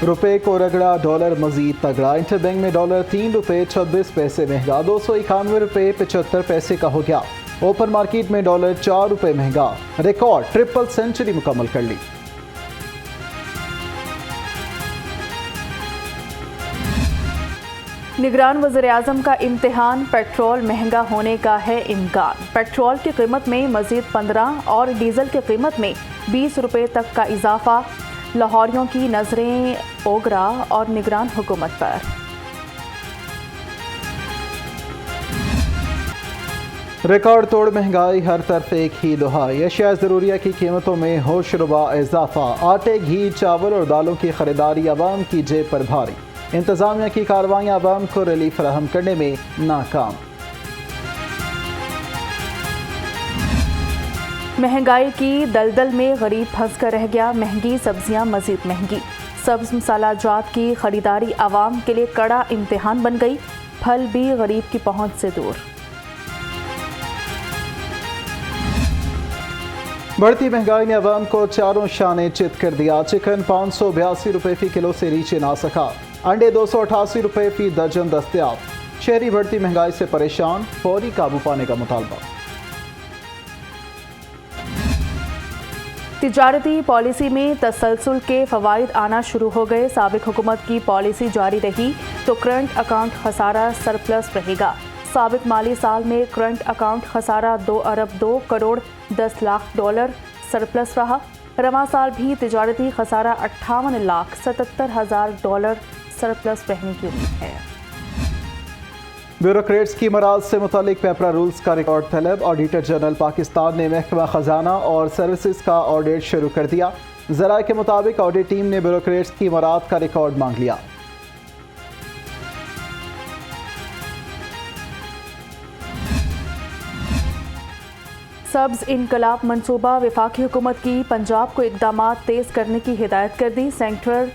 रुपए को रगड़ा, डॉलर मजीद तगड़ा। इंटरबैंक में डॉलर 3 रुपए 26 पैसे महंगा, 291 रुपए 75 पैसे का हो गया। ओपन मार्केट में डॉलर 4 रुपए महंगा। रिकॉर्ड ट्रिपल सेंचुरी मुकम्मल कर ली। निगरान वज़ीर-ए-आज़म का इम्तिहान, पेट्रोल महंगा होने का है इम्कान। पेट्रोल की कीमत में मजीद 15 और डीजल की कीमत में 20 रुपए तक का इजाफा। लाहौरियों की नजरें ओगरा और निगरान हुकूमत पर। रिकॉर्ड तोड़ महंगाई, हर तरफ एक ही दुहाई। अशिया ज़रूरिया की कीमतों में होशरुबा इजाफा। आटे, घी, चावल और दालों की खरीदारी अवाम की जेब पर भारी। इंतजामिया की कार्रवाइयाँ अवाम को रिलीफ फराहम करने में नाकाम। महंगाई की दलदल में गरीब फंस कर रह गया। महंगी सब्जियां मजीद महंगी। सब्ज मसाला जात की खरीदारी आवाम के लिए कड़ा इम्तिहान बन गई। फल भी गरीब की पहुंच से दूर। बढ़ती महंगाई ने अवाम को चारों शाने चित कर दिया। चिकन 582 रुपए फी किलो से नीचे ना सका। अंडे 288 रुपए फी दर्जन दस्तयाब। शहरी बढ़ती महंगाई से परेशान, फौरी काबू पाने का मुतालबा। तिजारती पॉलिसी में तसलसल के फवाइद आना शुरू हो गए। साबिक हुकूमत की पॉलिसी जारी रही तो करंट अकाउंट खसारा सरप्लस रहेगा। साबिक माली साल में करंट अकाउंट खसारा 2 अरब 2 करोड़ 10 लाख डॉलर सरप्लस रहा। रवा साल भी तिजारती खसारा 58 लाख 77 हजार डॉलर सरप्लस रहने की उम्मीद है। ब्यूरोक्रेट्स की मराज से मुतालिक पेपरा रूल्स का रिकॉर्ड तलब। ऑडिटर जनरल पाकिस्तान ने महकमा खजाना और सर्विसेज का ऑडिट शुरू कर दिया। जराये के मुताबिक ऑडिट टीम ने ब्यूरोक्रेट्स की मराद का रिकॉर्ड मांग लिया। सब्ज इनकलाब मंसूबा, वफाकी हुकूमत की पंजाब को इकदामात तेज करने की हिदायत कर दी। सेंट्रल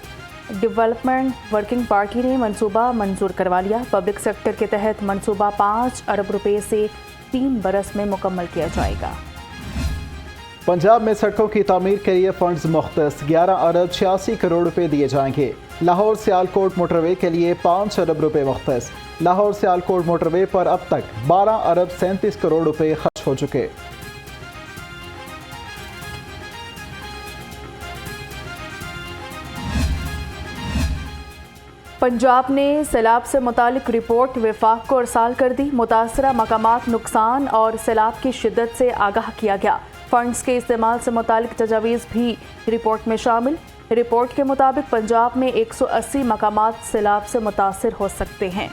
डेवलपमेंट वर्किंग पार्टी ने मंसूबा मंजूर करवा लिया। पब्लिक सेक्टर के तहत मंसूबा 5 अरब रुपए से 3 बरस में मुकम्मल किया जाएगा। पंजाब में सड़कों की तामीर के लिए फंड्स मुख्तस 11 अरब 86 करोड़ रुपए दिए जाएंगे। लाहौर सियालकोट मोटरवे के लिए 5 अरब रुपए मुख्तस। लाहौर सियालकोट मोटरवे पर अब तक 12 अरब 37 करोड़ रुपए खर्च हो चुके। पंजाब ने सैलाब से मुतालिक रिपोर्ट वफाक को अरसाल कर दी। मुतासरा मकामात नुकसान और सैलाब की शिद्दत से आगाह किया गया। फंड्स के इस्तेमाल से मुतालिक तजावीज़ भी रिपोर्ट में शामिल। रिपोर्ट के मुताबिक पंजाब में 180 मकामात सैलाब से मुतासर हो सकते हैं।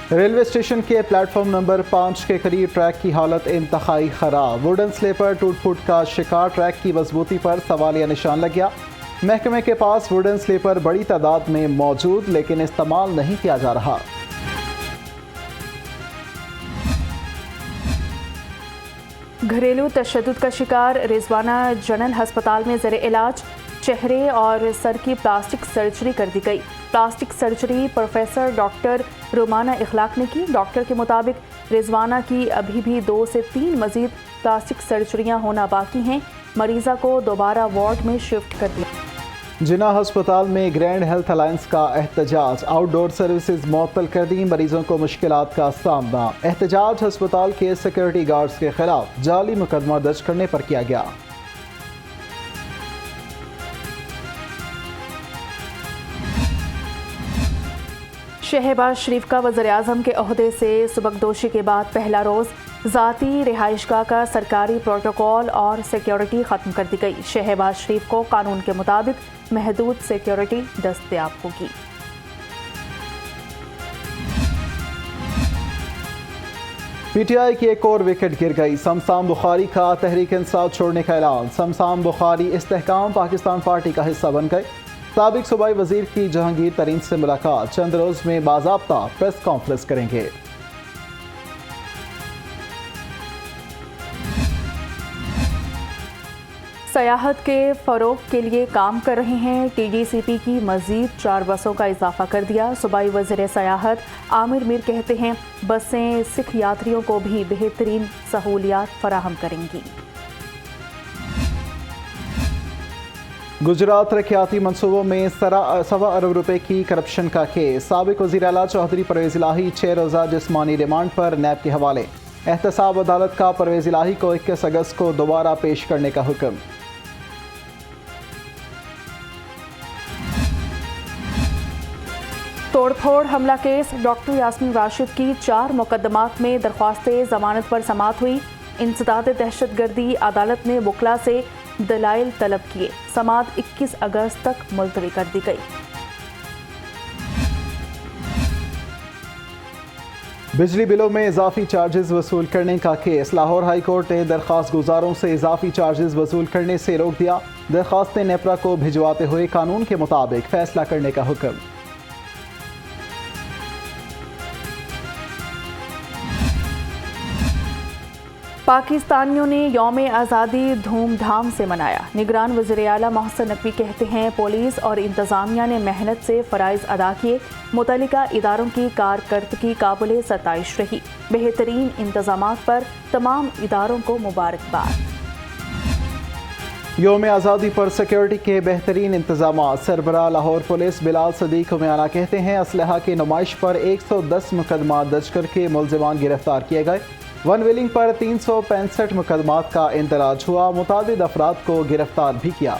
रेलवे स्टेशन के प्लेटफॉर्म नंबर 5 के करीब ट्रैक की हालत इंतहाई खराब। वुडन स्लीपर टूट फूट का शिकार। ट्रैक की मजबूती पर सवालिया निशान लग गया। महकमे के पास वुडन स्लीपर बड़ी तादाद में मौजूद, लेकिन इस्तेमाल नहीं किया जा रहा। घरेलू तशद्दुद का शिकार रिजवाना जनरल अस्पताल में ज़ेरे इलाज। चेहरे और सर की प्लास्टिक सर्जरी कर दी गई। Plastic surgery professor doctor Rumana Ikhlaq ने की। डॉक्टर के मुताबिक रिजवाना की अभी भी 2 से 3 मजीद प्लास्टिक सर्जरियां होना बाकी हैं। मरीज़ा को दोबारा वार्ड में शिफ्ट कर दिया। जिन्ना अस्पताल में ग्रैंड हेल्थ अलायंस का एहतजाज। आउटडोर सर्विसेज मुअत्तल कर दी। मरीजों को मुश्किलात का सामना। एहतजाज अस्पताल के सिक्योरिटी गार्ड्स के खिलाफ जाली मुकदमा दर्ज करने पर किया गया। शहबाज शरीफ का वज़ीर-ए-आज़म के ओहदे से सुबकदोशी के बाद पहला रोज़। ज़ाती रिहाइशगाह का सरकारी प्रोटोकॉल और सिक्योरिटी ख़त्म कर दी गई। शहबाज शरीफ को कानून के मुताबिक महदूद सिक्योरिटी दस्तयाब होगी। पीटीआई की एक और विकेट गिर गई। शमशान बुखारी का तहरीक इंसाफ छोड़ने का ऐलान। शमशान बुखारी इस्तेहकाम पाकिस्तान पार्टी का हिस्सा बन गए। साबिक सूबाई वजीर की जहांगीर तरीन से मुलाकात। चंद रोज में बाज़ाब्ता प्रेस कॉन्फ्रेंस करेंगे। सयाहत के फ़रोग के लिए काम कर रहे हैं। TDCP की मज़ीद 4 बसों का इजाफा कर दिया। सूबाई वज़ीर सयाहत आमिर मीर कहते हैं बसें सिख यात्रियों को भी बेहतरीन सहूलियात फराहम करेंगी। गुजरात तरक्याती मनसूबों में 1.25 अरब रुपए की करप्शन का केस। साबिक वज़ीर आला चौधरी परवेज़ इलाही 6 रोज़ा जिस्मानी रिमांड पर नैब के हवाले। एहतसाब अदालत का परवेज़ इलाही को 21 अगस्त को दोबारा पेश करने का हुक्म। तोड़फोड़ हमला केस। डॉक्टर यास्मीन राशिद की 4 मुकदमात में दरख्वास्त जमानत पर समाअत हुई। इंसदाद दहशतगर्दी अदालत ने वकला से दलाइल तलब किए। समाअत 21 अगस्त तक मुलतवी कर दी गई। बिजली बिलों में इजाफी चार्जेस वसूल करने का केस। लाहौर हाई कोर्ट ने दरख्वास्त गुजारों से इजाफी चार्जेस वसूल करने से रोक दिया। दरख्वास्तें नेपरा को भिजवाते हुए कानून के मुताबिक फैसला करने का हुक्म। पाकिस्तानियों ने यौम आज़ादी धूमधाम से मनाया। निगरान वज़ीर आला मोहसिन नकवी कहते हैं पुलिस और इंतज़ामिया ने मेहनत से फ़राइज़ अदा किए। मुतल्लिका इदारों की कारकर्दगी काबिल सताइश रही। बेहतरीन इंतज़ामात पर तमाम इदारों को मुबारकबाद। यौम आज़ादी पर सिक्योरिटी के बेहतरीन इंतजाम। सरबराह लाहौर पुलिस बिलाल सदीक हुमयाना कहते हैं असलहा की नुमाइश पर 110 मुकदमा दर्ज करके मुलजिमान गिरफ्तार किए गए। वन व्हीलिंग पर 365 मुकदमात का इंदराज हुआ। मुतादिद अफराद को गिरफ्तार भी किया।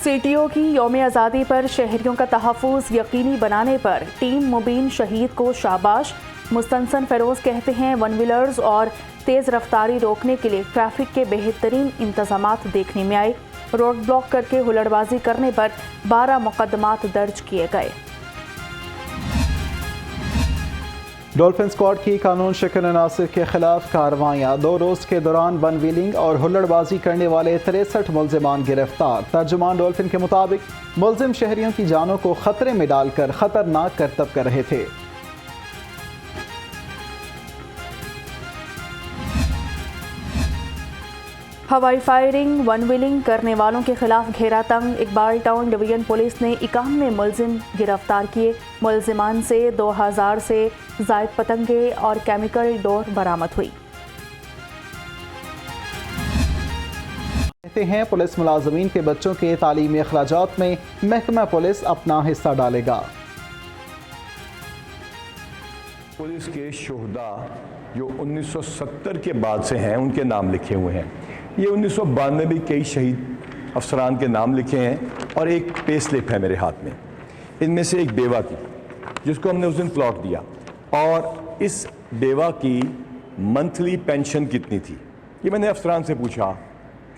CTO की यौम आज़ादी पर शहरियों का तहफ़्फ़ुज़ यकीनी बनाने पर टीम मुबीन शहीद को शाबाश। मुस्तनसन फ़िरोज़ कहते हैं वन व्हीलर्स और तेज़ रफ्तारी रोकने के लिए ट्रैफिक के बेहतरीन इंतज़ामात देखने में आए। रोड ब्लॉक करके हुल्लड़बाजी करने पर 12 मुकदमात दर्ज किए गए। डॉल्फिन स्क्वाड की कानून शिकन अनासिर के खिलाफ कार्रवाइयाँ। 2 रोज़ के दौरान वन व्हीलिंग और हुल्लड़बाजी करने वाले 63 मुलजिमान गिरफ्तार। तर्जुमान डॉल्फिन के मुताबिक मुलजिम शहरियों की जानों को खतरे में डालकर खतरनाक करतब कर रहे थे। हवाई फायरिंग वन व्हीलिंग करने वालों के खिलाफ घेरा तंग। इकबाल टाउन डिवीजन पुलिस ने 91 मुलजिम गिरफ्तार किए। मुलजिमान से 2000 से जायद पतंगे और केमिकल डोर बरामद हुई। कहते हैं पुलिस मुलाजमीन के बच्चों के तालीमी अखराजात में महकमा पुलिस अपना हिस्सा डालेगा। पुलिस के शोहदा जो 1970 के बाद से हैं उनके नाम लिखे हुए हैं। ये 1992 में कई शहीद अफसरान के नाम लिखे हैं और एक पे स्लिप है मेरे हाथ में। इनमें से एक बेवा की जिसको हमने उस दिन प्लॉट दिया, और इस बेवा की मंथली पेंशन कितनी थी ये मैंने अफसरान से पूछा।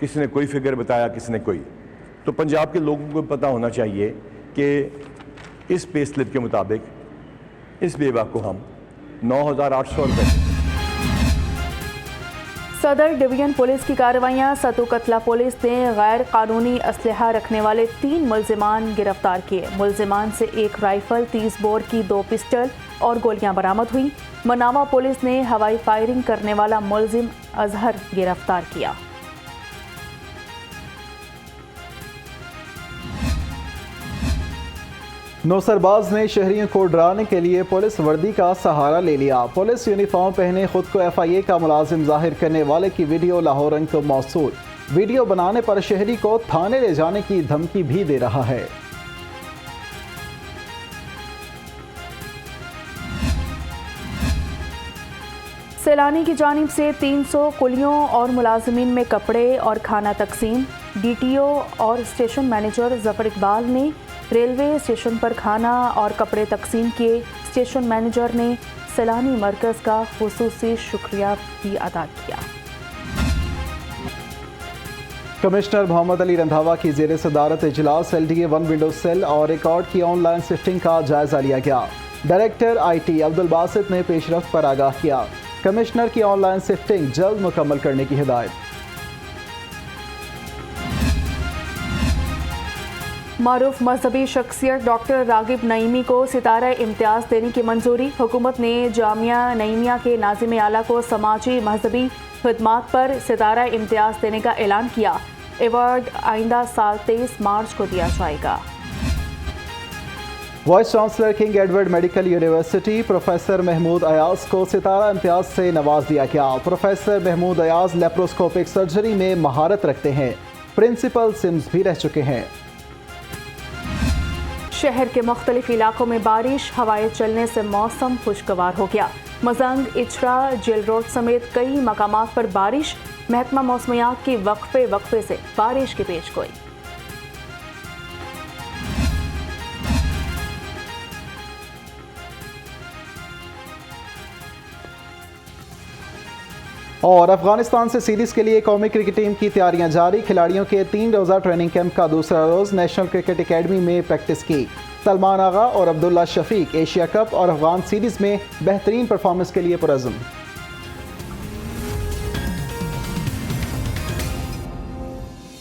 किसी ने कोई फिगर बताया, किसी ने कोई। तो पंजाब के लोगों को पता होना चाहिए कि इस पे स्लिप के मुताबिक इस बेवा को हम 9,800 रुपये। सदर डिवीजन पुलिस की कार्रवाइयाँ। सतु कतला पुलिस ने गैर कानूनी असलहा रखने वाले 3 मुलजिमान गिरफ्तार किए। मुलजिमान से 1 राइफल, 30 बोर की 2 पिस्टल और गोलियां बरामद हुई। मनावा पुलिस ने हवाई फायरिंग करने वाला मुलजिम अजहर गिरफ्तार किया। नौसरबाज ने शहरियों को डराने के लिए पुलिस वर्दी का सहारा ले लिया। पुलिस यूनिफॉर्म पहने खुद को FIA का मुलाजिम जाहिर करने वाले की वीडियो लाहौर को मौसूल। वीडियो बनाने पर शहरी को थाने ले जाने की धमकी भी दे रहा है। सैलानी की जानिब से 300 कुलियों और मुलाजमीन में कपड़े और खाना तकसीम। DTO और स्टेशन मैनेजर जफर इकबाल ने रेलवे स्टेशन पर खाना और कपड़े तकसीम किए। स्टेशन मैनेजर ने सैलानी मरकज़ का खुसूसी शुक्रिया भी अदा किया। कमिश्नर मोहम्मद अली रंधावा की ज़ेर सदारत इजलास LDA 1 विंडो सेल और रिकॉर्ड की ऑनलाइन शिफ्टिंग का जायजा लिया गया। डायरेक्टर IT अब्दुल बासित ने पेशरफ्त पर आगाह किया। कमिश्नर की ऑनलाइन शिफ्टिंग जल्द मुकम्मल करने की हिदायत। मारूफ मजहबी शख्सियत डॉक्टर रागिब नईमी को सितारा इम्तियाज देने की मंजूरी। हुकूमत ने जामिया नईमिया के नाज़िम आला को समाजी मजहबी खिदमात पर सितारा इम्तियाज देने का ऐलान किया। अवार्ड आइंदा साल 23 मार्च को दिया जाएगा। Vice chancellor King Edward medical university professor Mahmood Ayaz को सितारा इम्तियाज से नवाज दिया गया। Professor Mahmood Ayaz laparoscopic surgery में महारत रखते हैं। प्रिंसिपल सिम्स भी रह चुके हैं। शहर के मुख्तलिफ इलाकों में बारिश, हवाएं चलने से मौसम खुशगवार हो गया। मजंग, इचरा, जेल रोड समेत कई मकामात पर बारिश। महकमा मौसमियात की वक्फे से बारिश की पेशगोई। और अफगानिस्तान से सीरीज के लिए कौमी क्रिकेट टीम की तैयारियां जारी। खिलाड़ियों के 3 रोज़ा ट्रेनिंग कैंप का दूसरा रोज़ नेशनल क्रिकेट एकेडमी में प्रैक्टिस की। सलमान आगा और अब्दुल्ला शफीक एशिया कप और अफगान सीरीज में बेहतरीन परफॉर्मेंस के लिए पुरज़्म।